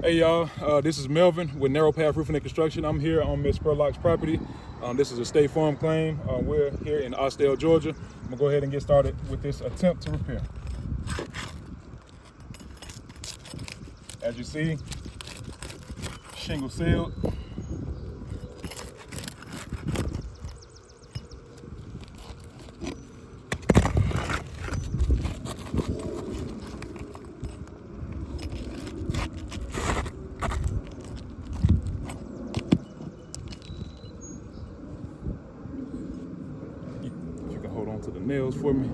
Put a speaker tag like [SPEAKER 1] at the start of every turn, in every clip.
[SPEAKER 1] Hey y'all, this is Melvin with Narrow Path Roofing and Construction. I'm here on Miss Spurlock's property. This is a State Farm claim. We're here in Austell, Georgia. I'm gonna go ahead and get started with this attempt to repair. As you see, shingle sealed. If you can hold on to the nails for me.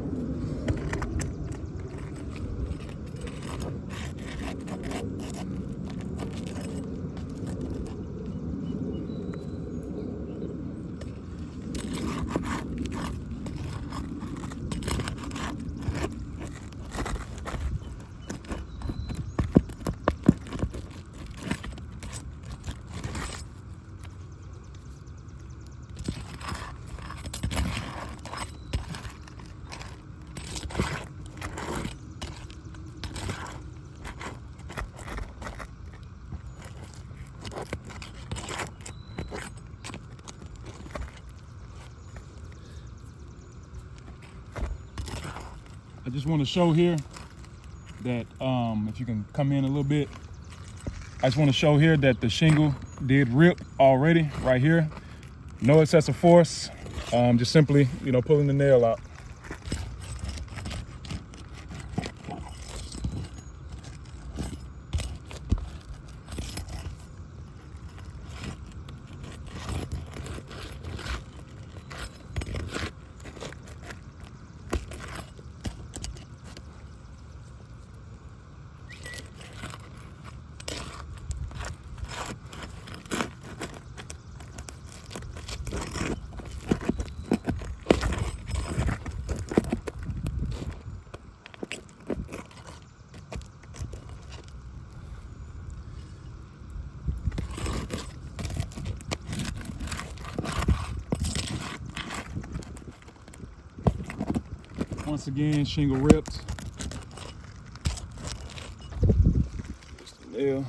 [SPEAKER 1] I just want to show here that if you can come in a little bit, I just want to show here that the shingle did rip already right here. No excessive force, just simply, pulling the nail out. Once again, shingle ripped. Just a nail.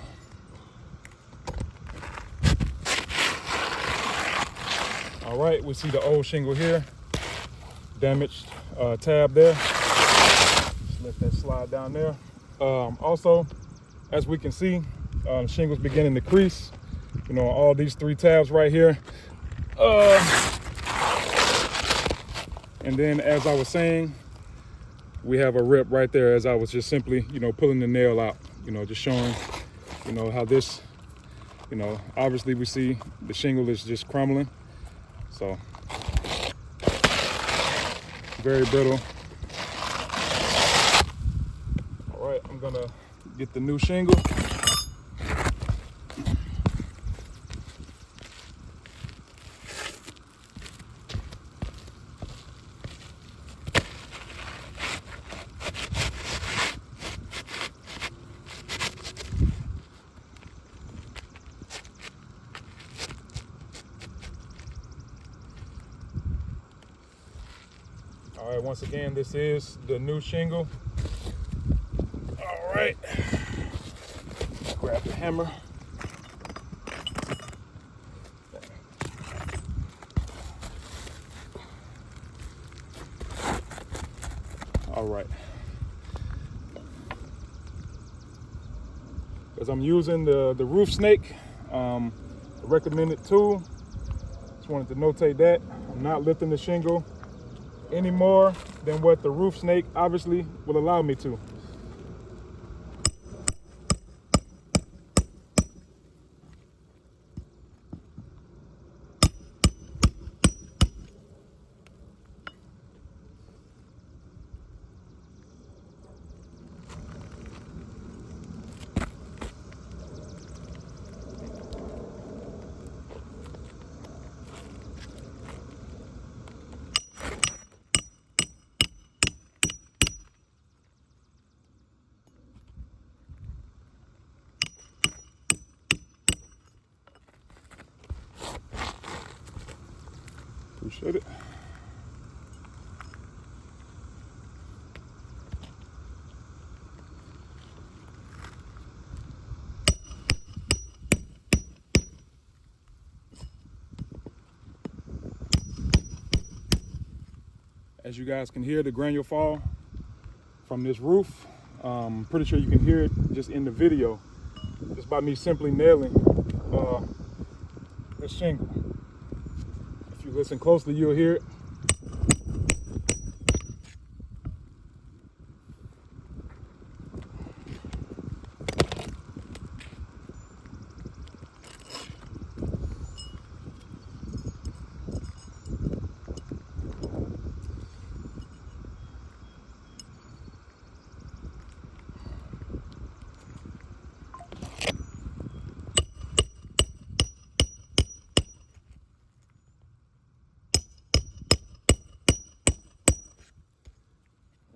[SPEAKER 1] All right, we see the old shingle here. Damaged tab there. Just let that slide down there. Also, as we can see, shingle's beginning to crease. All these 3 tabs right here. And then, as I was saying, we have a rip right there as I was just simply, pulling the nail out, just showing, how this, obviously we see the shingle is just crumbling. So, very brittle. All right, I'm gonna get the new shingle. All right, once again, this is the new shingle. All right, grab the hammer. All right. As I'm using the roof snake, the recommended tool, just wanted to notate that. I'm not lifting the shingle any more than what the roof snake obviously will allow me to. Appreciate it. As you guys can hear the granule fall from this roof. Pretty sure you can hear it just in the video, just by me simply nailing this shingle. If you listen closely, you'll hear it.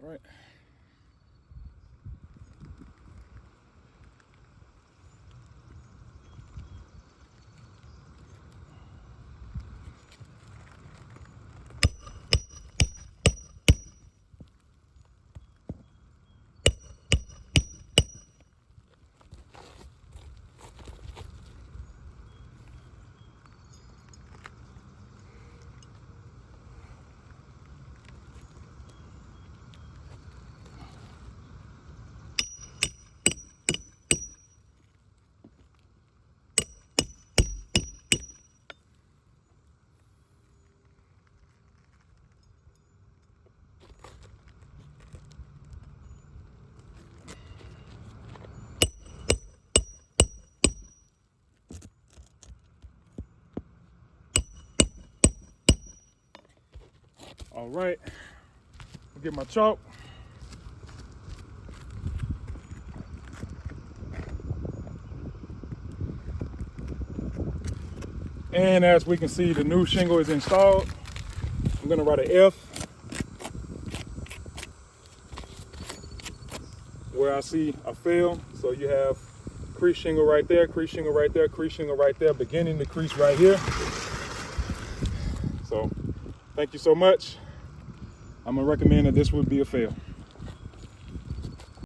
[SPEAKER 1] Right. All right, I'll get my chalk. And as we can see, the new shingle is installed. I'm gonna write an F where I see a fail. So you have crease shingle right there, crease shingle right there, crease shingle right there, beginning to crease right here. So thank you so much. I'm gonna recommend that this would be a fail.